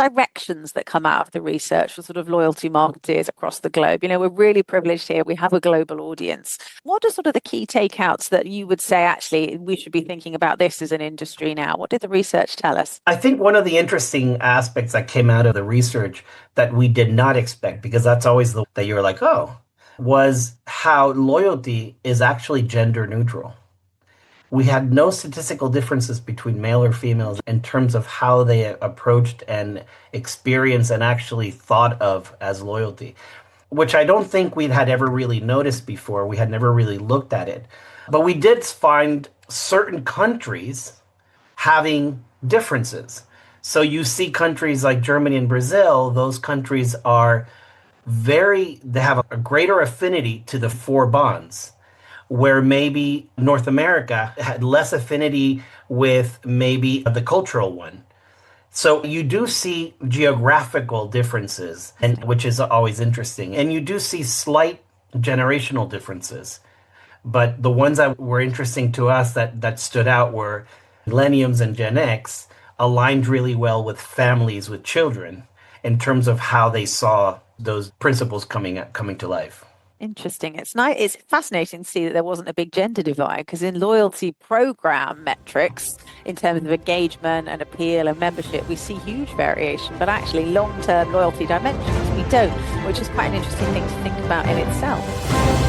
directions that come out of the research for sort of loyalty marketeers across the globe? We're really privileged here. We have a global audience. What are sort of the key takeouts that you would say, actually, we should be thinking about this as an industry now? What did the research tell us? I think one of the interesting aspects that came out of the research that we did not expect, because that's always the that you're like, oh, was how loyalty is actually gender neutral. We had no statistical differences between male or females in terms of how they approached and experienced and actually thought of as loyalty, which I don't think we'd had ever really noticed before. We had never really looked at it. But we did find certain countries having differences. So you see countries like Germany and Brazil, those countries are they have a greater affinity to the four bonds, where maybe North America had less affinity with maybe the cultural one. So you do see geographical differences, and which is always interesting. And you do see slight generational differences. But the ones that were interesting to us that stood out were Millenniums and Gen X aligned really well with families with children in terms of how they saw those principles coming to life. Interesting. It's nice. It's fascinating to see that there wasn't a big gender divide, because in loyalty program metrics, in terms of engagement and appeal and membership, we see huge variation, but actually long-term loyalty dimensions, we don't, which is quite an interesting thing to think about in itself.